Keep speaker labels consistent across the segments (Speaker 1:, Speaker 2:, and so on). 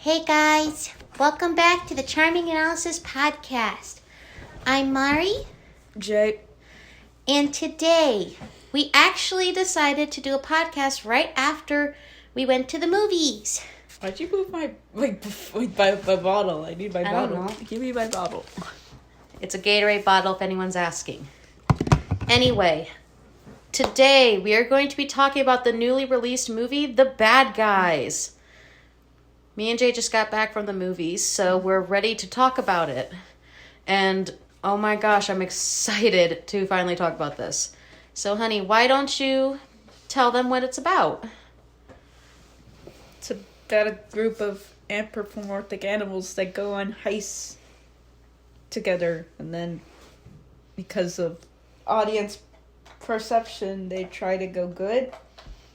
Speaker 1: Hey guys, welcome back to the CharmingAnalysis podcast. I'm Mari,
Speaker 2: Jay.
Speaker 1: and today we actually decided to do a podcast right after we went to the movies.
Speaker 2: Why'd you move my bottle? I need my
Speaker 1: I
Speaker 2: bottle.
Speaker 1: don't know.
Speaker 2: Give me my bottle.
Speaker 1: It's a Gatorade bottle if anyone's asking. Anyway, today we are going to be talking about the newly released movie, The Bad Guys. Me and Jay just got back from the movies, so we're ready to talk about it. And oh my gosh, I'm excited to finally talk about this. So honey, why don't you tell them what it's about?
Speaker 2: It's about a group of anthropomorphic animals that go on heists together, and then because of audience perception, they try to go good.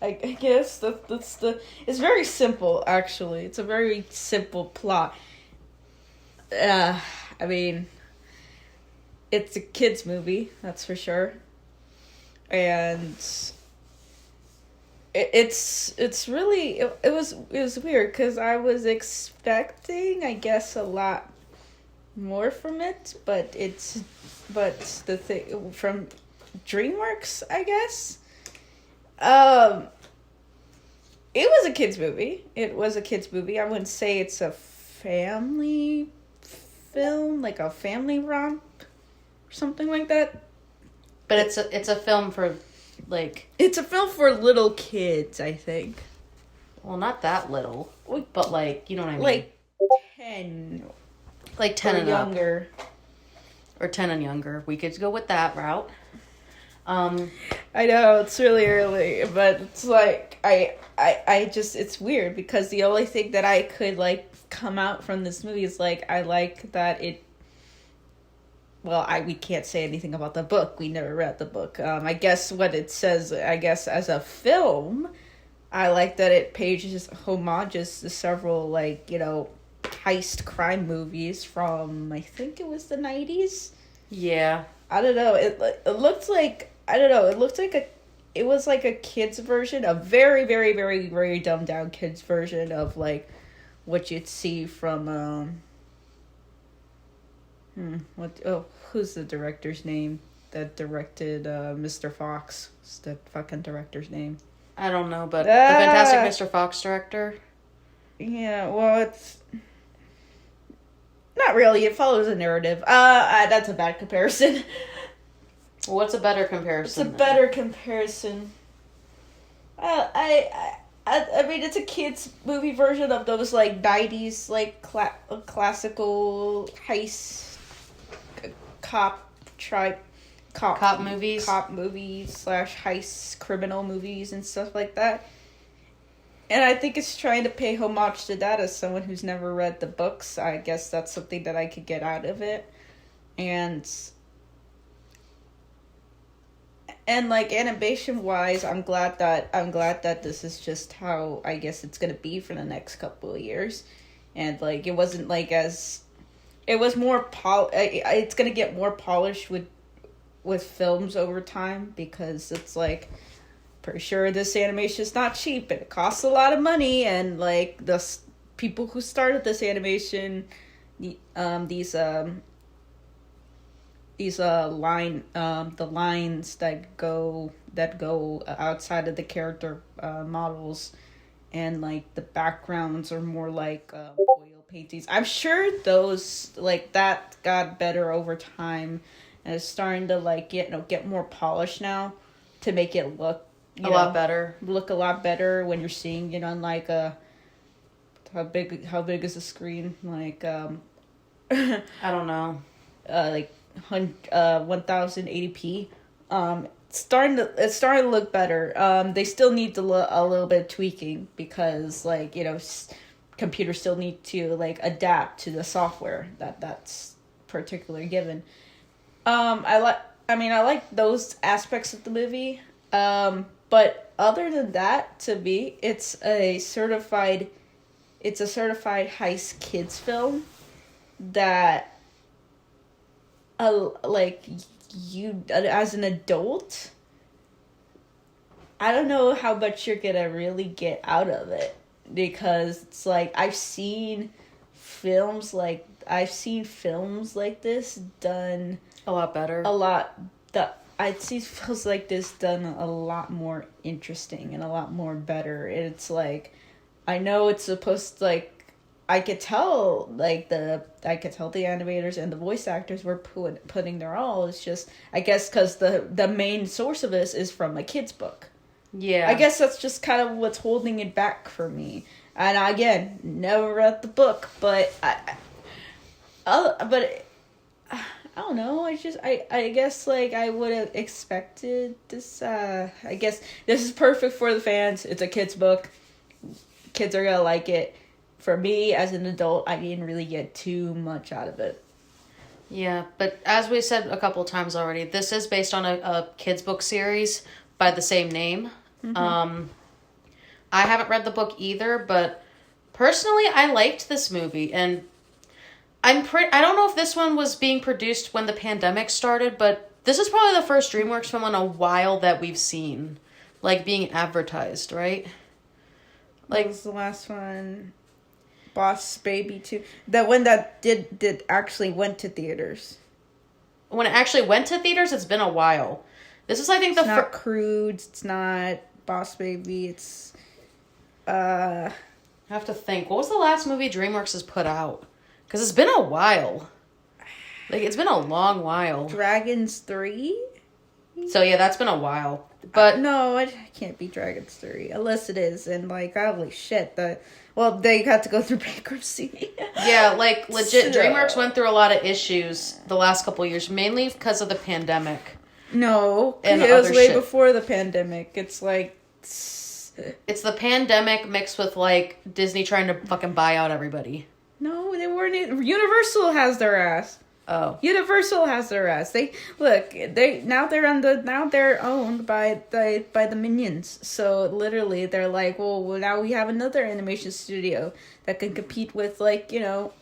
Speaker 2: I guess that's it's very simple, actually. It's a very simple plot. I mean, it's a kids movie, that's for sure. And it's really it was weird because I was expecting, I guess, a lot more from it, but the thing from DreamWorks, I guess. It was a kids movie. I wouldn't say it's a family film, like a family romp or something like that.
Speaker 1: But it's a film for like,
Speaker 2: it's a film for little kids, I think.
Speaker 1: well, not that little, but like, you know what I mean?
Speaker 2: Like 10.
Speaker 1: Like 10
Speaker 2: or
Speaker 1: and
Speaker 2: younger.
Speaker 1: up. Or 10 and younger. We could go with that route.
Speaker 2: I know it's really early, but it's like I just, it's weird because the only thing that I could like come out from this movie is like, I like that it, well, we can't say anything about the book. We never read the book. I guess what it says, I guess as a film, I like that it pages homages to several, like, you know, heist crime movies from, I think it was the 90s.
Speaker 1: Yeah.
Speaker 2: I don't know. It looked like, I don't know. It looked like it was like a kid's version, a very, very, very, very dumbed down kid's version of like what you'd see from who's the director's name that directed Mr. Fox? What's the fucking director's name?
Speaker 1: I don't know, but the Fantastic Mr. Fox director.
Speaker 2: Yeah, well, it's not really. It follows a narrative. That's a bad comparison.
Speaker 1: What's a better comparison?
Speaker 2: It's a better comparison. I mean, it's a kids movie version of those like 90s like classical heist cop movies / heist criminal movies and stuff like that. And I think it's trying to pay homage to that. As someone who's never read the books, I guess that's something that I could get out of it. And like animation wise, I'm glad that this is just how I guess it's gonna be for the next couple of years. And like it wasn't like it was more it's gonna get more polished with films over time, because it's like, pretty sure this animation is not cheap and it costs a lot of money, and like the people who started this animation, the lines that go outside of the character models, and like the backgrounds are more like oil paintings. I'm sure those like that got better over time, and it's starting to like get more polished now to make it look
Speaker 1: a lot better
Speaker 2: when you're seeing it on like how big is the screen, like
Speaker 1: I don't know,
Speaker 2: like 1080p. It's starting to look better. They still need a little bit of tweaking, because like, you know, computers still need to like adapt to the software that's particularly given. I like those aspects of the movie. But other than that, to me, it's a certified heist kids film that like you as an adult, I don't know how much you're gonna really get out of it. because it's like I've seen films like this done
Speaker 1: a lot better.
Speaker 2: I'd see films like this done a lot more interesting and a lot more better. It's like, I know it's supposed to, like, I could tell the animators and the voice actors were putting their all. It's just, I guess, because the main source of this is from a kid's book.
Speaker 1: Yeah.
Speaker 2: I guess that's just kind of what's holding it back for me. And again, never read the book, but I don't know. I guess, like, I would have expected this. I guess this is perfect for the fans. It's a kid's book. Kids are gonna like it. For me, as an adult, I didn't really get too much out of it.
Speaker 1: Yeah, but as we said a couple times already, this is based on a kid's book series by the same name. Mm-hmm. I haven't read the book either, but personally, I liked this movie, and I don't know if this one was being produced when the pandemic started, but this is probably the first DreamWorks film in a while that we've seen, like, being advertised, right?
Speaker 2: Like, what was the last one? Boss Baby 2. The one that did actually went to theaters.
Speaker 1: When it actually went to theaters, it's been a while. This is, I think,
Speaker 2: it's not Crude. It's not Boss Baby. It's
Speaker 1: I have to think. What was the last movie DreamWorks has put out? Because it's been a while. Like, it's been a long while.
Speaker 2: Dragons 3?
Speaker 1: So, yeah, that's been a while. But
Speaker 2: no, it can't be Dragons 3. Unless it is. And, like, holy shit. They had to go through bankruptcy.
Speaker 1: Yeah, like, legit, DreamWorks went through a lot of issues the last couple of years. Mainly because of the pandemic.
Speaker 2: No. And it was way before the pandemic. It's, like...
Speaker 1: It's the pandemic mixed with, like, Disney trying to fucking buy out everybody.
Speaker 2: No, they weren't. Universal has their ass.
Speaker 1: Oh.
Speaker 2: Universal has their ass. They're owned by the Minions. So literally they're like, well, now we have another animation studio that can compete with, like, you know,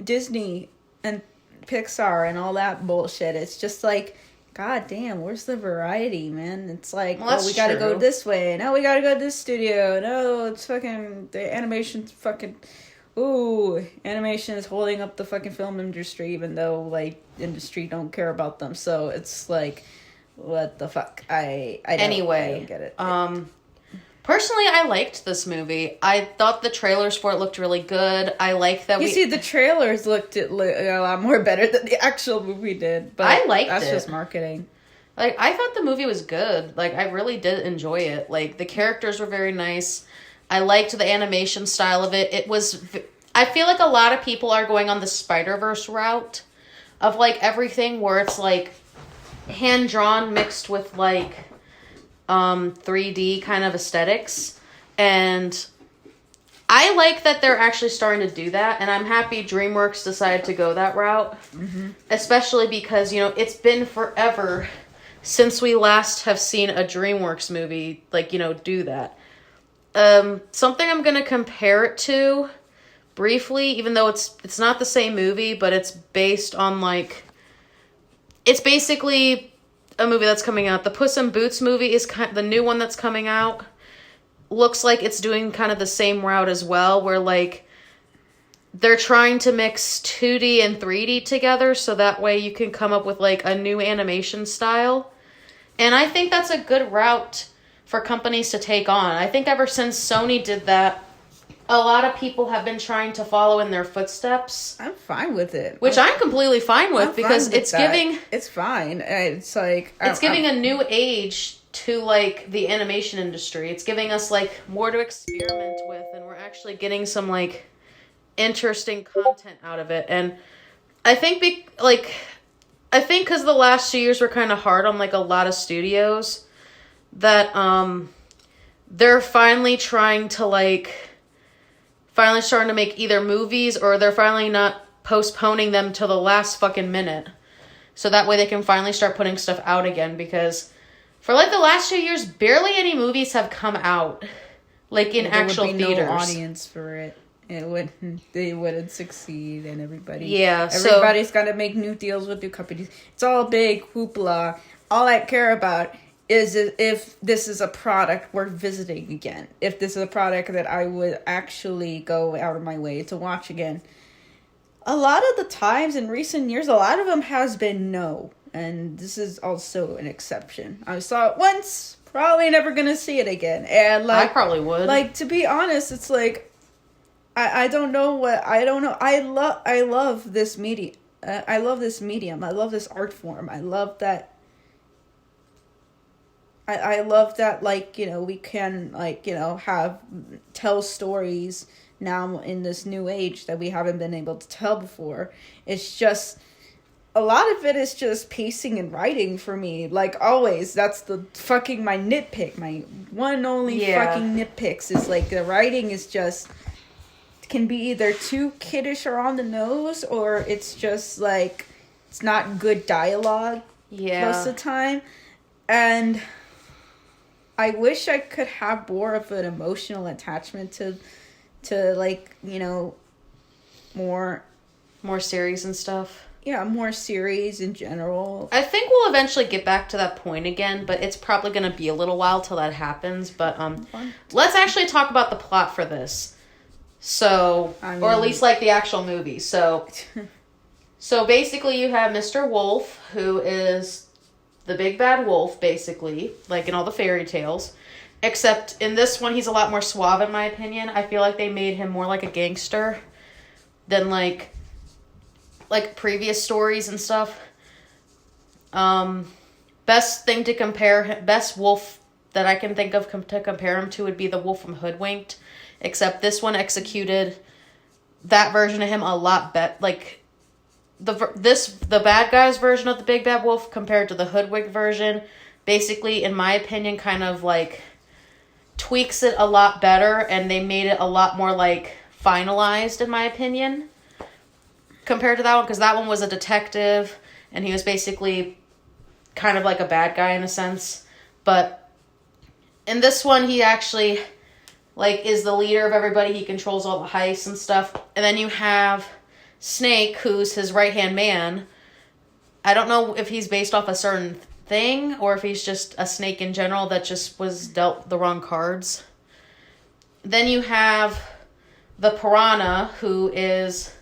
Speaker 2: Disney and Pixar and all that bullshit. It's just like, god damn, where's the variety, man? It's like, well, we gotta go this way. No, we gotta go to this studio. No, it's fucking, the animation's fucking... Ooh, animation is holding up the fucking film industry, even though, like, industry don't care about them. So it's like, what the fuck? I don't get it.
Speaker 1: Personally, I liked this movie. I thought the trailers for it looked really good. I like that
Speaker 2: the trailers looked a lot more better than the actual movie did. But
Speaker 1: I liked
Speaker 2: that's just marketing.
Speaker 1: Like, I thought the movie was good. Like, I really did enjoy it. Like, the characters were very nice. I liked the animation style of it. I feel like a lot of people are going on the Spider-Verse route of, like, everything where it's, like, hand-drawn mixed with, like, 3D kind of aesthetics. And I like that they're actually starting to do that, and I'm happy DreamWorks decided to go that route. Mm-hmm. Especially because, you know, it's been forever since we last have seen a DreamWorks movie, like, you know, do that. Something I'm going to compare it to briefly, even though it's not the same movie, but it's based on, like, it's basically a movie that's coming out. The Puss in Boots movie is the new one that's coming out. Looks like it's doing kind of the same route as well, where, like, they're trying to mix 2D and 3D together so that way you can come up with, like, a new animation style. And I think that's a good route for companies to take on. I think ever since Sony did that, a lot of people have been trying to follow in their footsteps.
Speaker 2: I'm fine with it.
Speaker 1: Which I'm completely fine with, because it's giving...
Speaker 2: It's fine. It's like...
Speaker 1: It's giving a new age to, like, the animation industry. It's giving us, like, more to experiment with, and we're actually getting some, like, interesting content out of it. And I think, because the last 2 years were kind of hard on, like, a lot of studios, that they're finally trying to, like... Finally starting to make either movies, or they're finally not postponing them till the last fucking minute. So that way they can finally start putting stuff out again, because for, like, the last 2 years, barely any movies have come out, like, in actual theaters. There would be no
Speaker 2: audience for it. They wouldn't succeed, and everybody's got to make new deals with new companies. It's all big hoopla. All I care about is if this is a product worth visiting again. If this is a product that I would actually go out of my way to watch again. A lot of the times in recent years, a lot of them has been no. And this is also an exception. I saw it once, probably never gonna see it again. And like,
Speaker 1: I probably would.
Speaker 2: Like, to be honest, it's like, I don't know. I love this media. I love this medium. I love this art form. I love that. I love that, like, you know, we can, like, you know, tell stories now in this new age that we haven't been able to tell before. It's just, a lot of it is just pacing and writing for me. Like, always, that's my nitpick. My one and only fucking nitpicks is, like, the writing is just, can be either too kiddish or on the nose, or it's just, like, it's not good dialogue most of the time. And I wish I could have more of an emotional attachment to like, you know, more
Speaker 1: series and stuff.
Speaker 2: Yeah, more series in general.
Speaker 1: I think we'll eventually get back to that point again, but it's probably going to be a little while till that happens. But let's actually talk about the plot for this. So, or at least like the actual movie. So basically you have Mr. Wolf, who is the big bad wolf, basically, like in all the fairy tales. Except in this one, he's a lot more suave, in my opinion. I feel like they made him more like a gangster than like previous stories and stuff. Best wolf that I can think of to compare him to would be the wolf from Hoodwinked. Except this one executed that version of him a lot better. Like, the bad guy's version of the big bad wolf compared to the Hoodwinked version, basically, in my opinion, kind of like tweaks it a lot better, and they made it a lot more like finalized, in my opinion, compared to that one, because that one was a detective and he was basically kind of like a bad guy in a sense. But in this one, he actually like is the leader of everybody. He controls all the heists and stuff. And then you have Snake, who's his right-hand man. I don't know if he's based off a certain thing or if he's just a snake in general that just was dealt the wrong cards. Then you have the Piranha, who is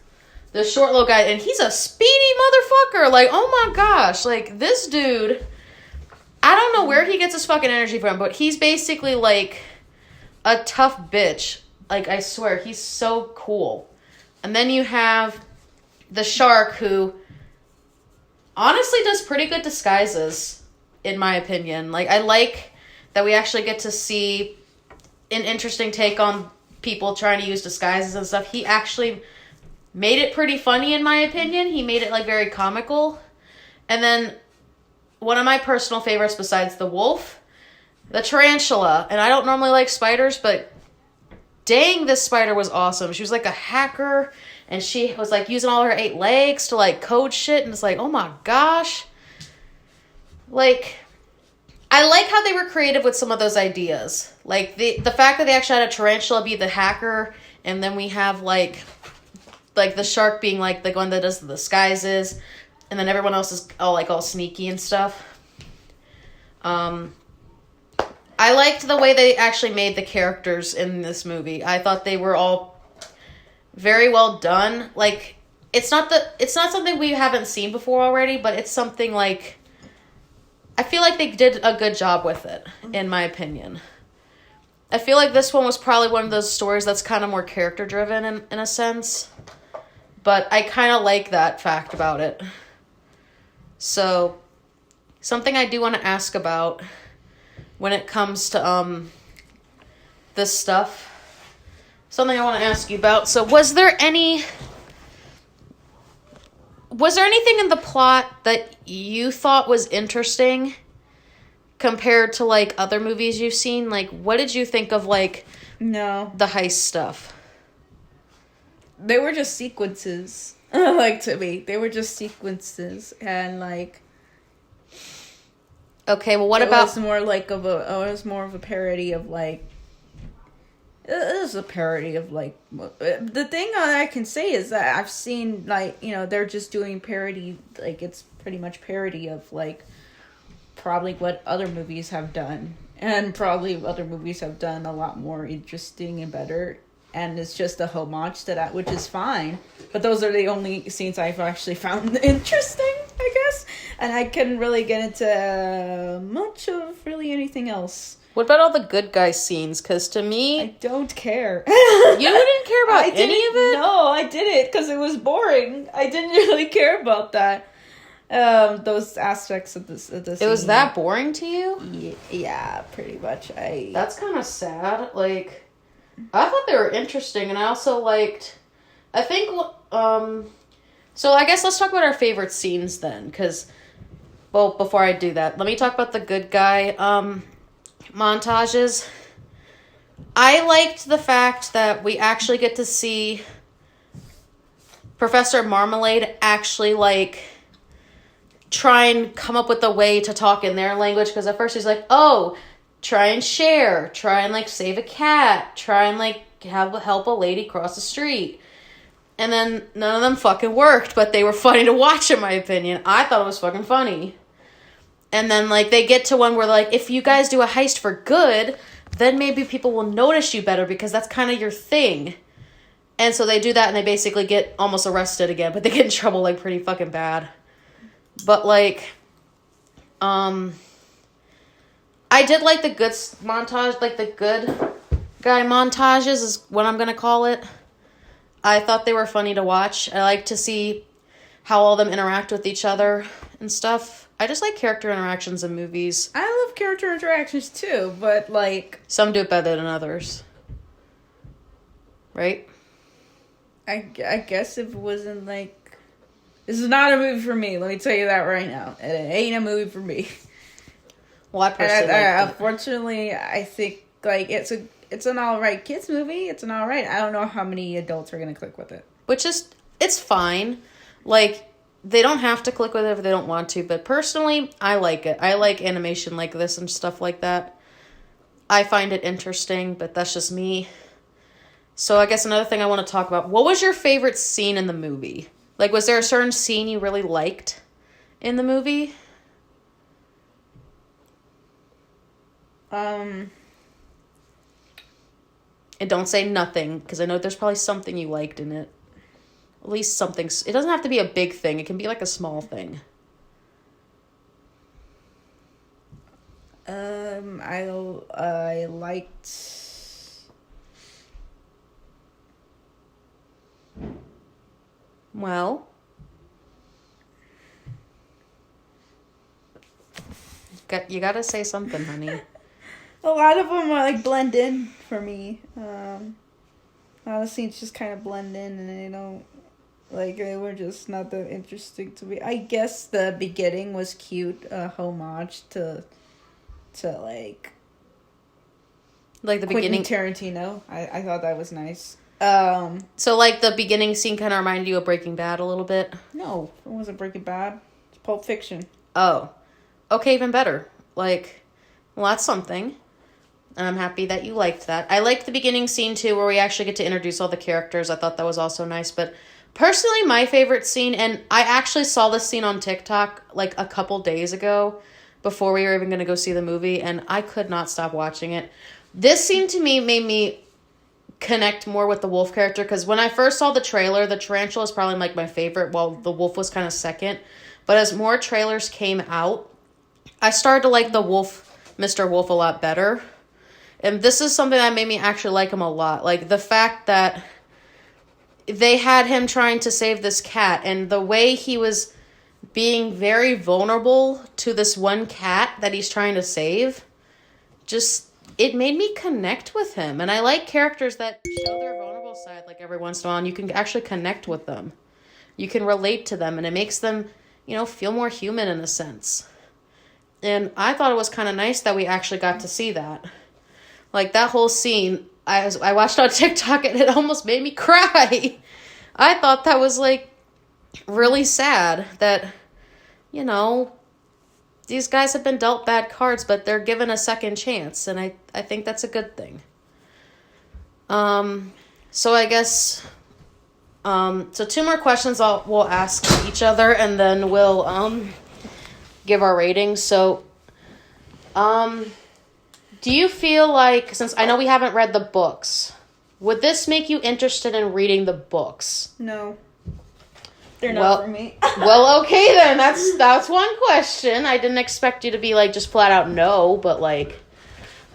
Speaker 1: the short little guy, and he's a speedy motherfucker. Like, oh my gosh, like, this dude, I don't know where he gets his fucking energy from, but he's basically like a tough bitch. Like, I swear, he's so cool. And then you have the Shark, who honestly does pretty good disguises, in my opinion. Like, I like that we actually get to see an interesting take on people trying to use disguises and stuff. He actually made it pretty funny, in my opinion. He made it, like, very comical. And then one of my personal favorites besides the wolf, the tarantula. And I don't normally like spiders, but dang, this spider was awesome. She was like a hacker, and she was like using all her 8 legs to like code shit, and it's like, oh my gosh. Like, I like how they were creative with some of those ideas. Like, the fact that they actually had a tarantula be the hacker, and then we have like the shark being like the one that does the disguises, and then everyone else is all sneaky and stuff. I liked the way they actually made the characters in this movie. I thought they were all very well done. Like, it's not something we haven't seen before already, but it's something like, I feel like they did a good job with it, in my opinion. I feel like this one was probably one of those stories that's kind of more character driven in a sense, but I kind of like that fact about it. So, something I do want to ask about when it comes to this stuff. Something I want to ask you about. So was there anything in the plot that you thought was interesting compared to like other movies you've seen? Like, what did you think of like the heist stuff?
Speaker 2: They were just sequences. Like, to me, they were just sequences, and like,
Speaker 1: okay, well, what about...
Speaker 2: It was more of a parody of, like... It was a parody of, like... The thing I can say is that I've seen, like, you know, they're just doing parody... Like, it's pretty much parody of, like, probably what other movies have done. And probably other movies have done a lot more interesting and better. And it's just a homage to that, which is fine. But those are the only scenes I've actually found interesting, I guess. And I couldn't really get into much of really anything else.
Speaker 1: What about all the good guy scenes? Because to me...
Speaker 2: I don't care.
Speaker 1: You didn't care about any of it?
Speaker 2: No, I didn't, because it was boring. I didn't really care about that. Those aspects of this.
Speaker 1: It was that boring to you?
Speaker 2: Yeah, pretty much.
Speaker 1: That's kind of sad. Like, I thought they were interesting, and I also liked... I think... So I guess let's talk about our favorite scenes then, because... Well, before I do that, let me talk about the good guy montages. I liked the fact that we actually get to see Professor Marmalade actually, like... try and come up with a way to talk in their language, because at first he's like, oh, try and share, try and like save a cat, try and like help a lady cross the street, and then none of them fucking worked, but they were funny to watch in my opinion. I thought it was fucking funny. And then like they get to one where like, if you guys do a heist for good, then maybe people will notice you better because that's kind of your thing. And so they do that and they basically get almost arrested again, but they get in trouble like pretty fucking bad. But, like, I did like the good montage, like the good guy montages is what I'm going to call it. I thought they were funny to watch. I like to see how all of them interact with each other and stuff. I just like character interactions in movies.
Speaker 2: I love character interactions too, but, like...
Speaker 1: Some do it better than others. Right?
Speaker 2: I guess if it wasn't, like... This is not a movie for me, let me tell you that right now. It ain't a movie for me.
Speaker 1: Well, I personally
Speaker 2: unfortunately, I think, like, it's an alright kids movie. It's an alright. I don't know how many adults are going to click with it.
Speaker 1: Which is, it's fine. Like, they don't have to click with it if they don't want to, but personally, I like it. I like animation like this and stuff like that. I find it interesting, but that's just me. So I guess another thing I want to talk about, what was your favorite scene in the movie? Like, was there a certain scene you really liked in the movie? And don't say nothing, because I know there's probably something you liked in it. At least something. It doesn't have to be a big thing. It can be like a small thing.
Speaker 2: I liked...
Speaker 1: Well, you gotta say something, honey.
Speaker 2: A lot of them are like blend in for me. A lot of scenes just kind of blend in, and they don't like they were just not that interesting to me. I guess the beginning was cute, homage to like
Speaker 1: the beginning
Speaker 2: Tarantino. I thought that was nice.
Speaker 1: So, like, the beginning scene kind of reminded you of Breaking Bad a little bit?
Speaker 2: No, it wasn't Breaking Bad. It's Pulp Fiction.
Speaker 1: Oh. Okay, even better. Like, well, that's something. And I'm happy that you liked that. I liked the beginning scene, too, where we actually get to introduce all the characters. I thought that was also nice. But, personally, my favorite scene, and I actually saw this scene on TikTok, like, a couple days ago, before we were even going to go see the movie, and I could not stop watching it. This scene, to me, made me connect more with the wolf character, because when I first saw the trailer, the tarantula is probably like my favorite, while the wolf was kind of second. But as more trailers came out, I started to like the wolf, Mr. Wolf, a lot better. And this is something that made me actually like him a lot. Like the fact that they had him trying to save this cat, and the way he was being very vulnerable to this one cat that he's trying to save, just... it made me connect with him. And I like characters that show their vulnerable side like every once in a while, and you can actually connect with them. You can relate to them, and it makes them, feel more human in a sense. And I thought it was kind of nice that we actually got to see that. Like, that whole scene, I watched on TikTok, and it almost made me cry. I thought that was, like, really sad that, these guys have been dealt bad cards, but they're given a second chance, and I think that's a good thing. So I guess, so 2 more questions we'll ask each other, and then we'll give our ratings. So Do you feel like, since I know we haven't read the books, would this make you interested in reading the books?
Speaker 2: No. They're not for me.
Speaker 1: Well, okay then. That's one question. I didn't expect you to be like just flat out no, but like,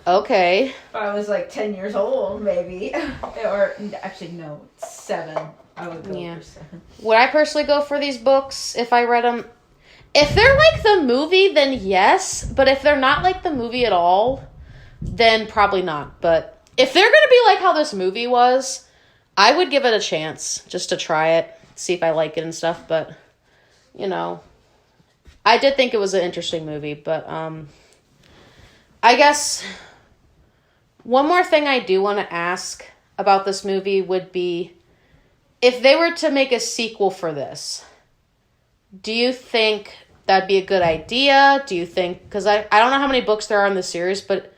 Speaker 1: okay.
Speaker 2: If I was like 10 years old, maybe. Or actually, no, 7. I would go for 7.
Speaker 1: Would I personally go for these books if I read them? If they're like the movie, then yes. But if they're not like the movie at all, then probably not. But if they're going to be like how this movie was, I would give it a chance just to try it, see if I like it and stuff. But, you know, I did think it was an interesting movie. But I guess one more thing I do want to ask about this movie would be, if they were to make a sequel for this, do you think that'd be a good idea? Do you think, because I don't know how many books there are in the series, but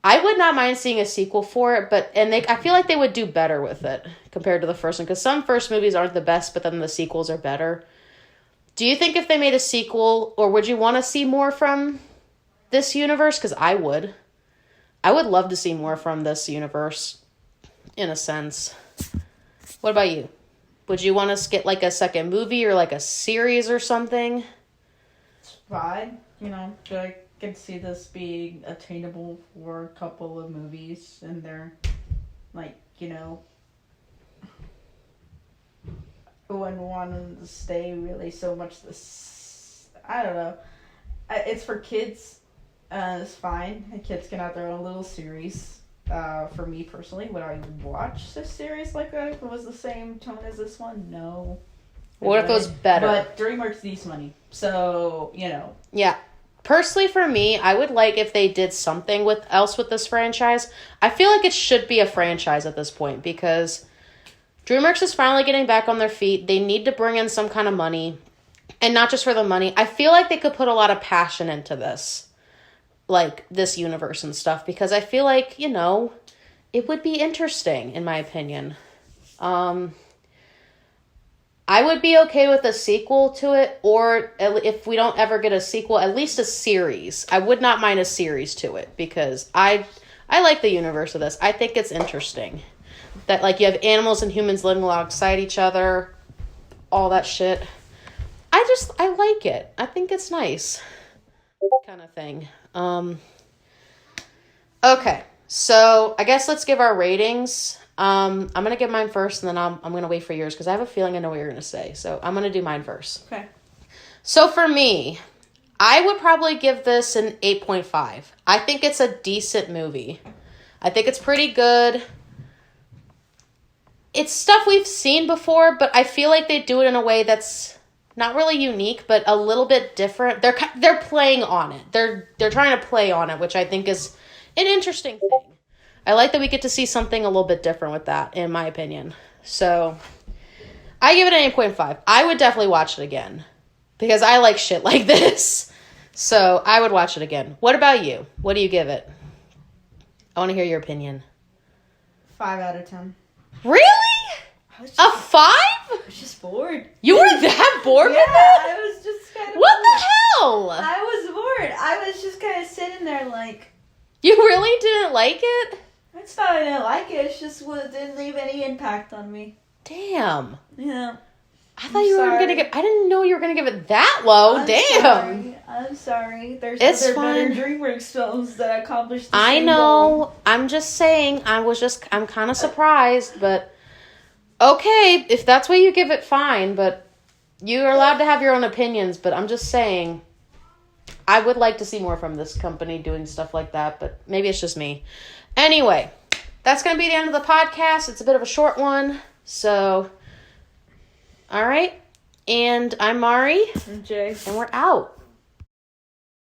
Speaker 1: I would not mind seeing a sequel for it, I feel like they would do better with it compared to the first one, because some first movies aren't the best, but then the sequels are better. Do you think if they made a sequel, or would you want to see more from this universe? Because I would. I would love to see more from this universe, in a sense. What about you? Would you want to get like a second movie or like a series or something?
Speaker 2: It's fine. You know, I can see this being attainable for a couple of movies, and they're like, you know, wouldn't want them to stay really so much this. I don't know. It's for kids. It's fine. The kids can have their own little series. For me personally, would I watch this series like that if it was the same tone as this one? No.
Speaker 1: What if it was better?
Speaker 2: But DreamWorks needs money, so, you know.
Speaker 1: Yeah. Personally, for me, I would like if they did something else with this franchise. I feel like it should be a franchise at this point, because DreamWorks is finally getting back on their feet. They need to bring in some kind of money, and not just for the money. I feel like they could put a lot of passion into this. Like this universe and stuff, because I feel like, you know, it would be interesting in my opinion. I would be okay with a sequel to it, or if we don't ever get a sequel, at least a series. I would not mind a series to it, because I like the universe of this. I think it's interesting that like you have animals and humans living alongside each other, all that shit. I like it. I think it's nice, kind of thing. Okay, so I guess let's give our ratings. I'm gonna give mine first, and then I'm gonna wait for yours, because I have a feeling I know what you're gonna say. So I'm gonna do mine first.
Speaker 2: Okay.
Speaker 1: So for me, I would probably give this an 8.5. I think it's a decent movie. I think it's pretty good. It's stuff we've seen before, but I feel like they do it in a way that's not really unique, but a little bit different. They're playing on it. They're trying to play on it, which I think is an interesting thing. I like that we get to see something a little bit different with that, in my opinion. So I give it an 8.5. I would definitely watch it again, because I like shit like this. So I would watch it again. What about you? What do you give it? I want to hear your opinion.
Speaker 2: 5 out of 10.
Speaker 1: Really? A 5?
Speaker 2: I was just bored.
Speaker 1: You were that bored with it?
Speaker 2: I was just kind of
Speaker 1: What
Speaker 2: bored.
Speaker 1: the hell?
Speaker 2: I was bored. I was just kind of sitting there like...
Speaker 1: You really didn't like it?
Speaker 2: It's not I didn't like it. It's just it didn't leave any impact on me.
Speaker 1: Damn.
Speaker 2: Yeah.
Speaker 1: I thought you were gonna give. I didn't know you were gonna give it that low. Damn.
Speaker 2: I'm sorry. There's
Speaker 1: It's
Speaker 2: other
Speaker 1: fine.
Speaker 2: better DreamWorks films that accomplished the
Speaker 1: I
Speaker 2: same
Speaker 1: know.
Speaker 2: goal.
Speaker 1: I'm just saying. I'm kind of surprised, but okay. If that's what you give it, fine. But you're allowed to have your own opinions. But I'm just saying, I would like to see more from this company doing stuff like that. But maybe it's just me. Anyway, that's gonna be the end of the podcast. It's a bit of a short one, so. All right, and I'm Mari.
Speaker 2: I'm Jay.
Speaker 1: And we're out.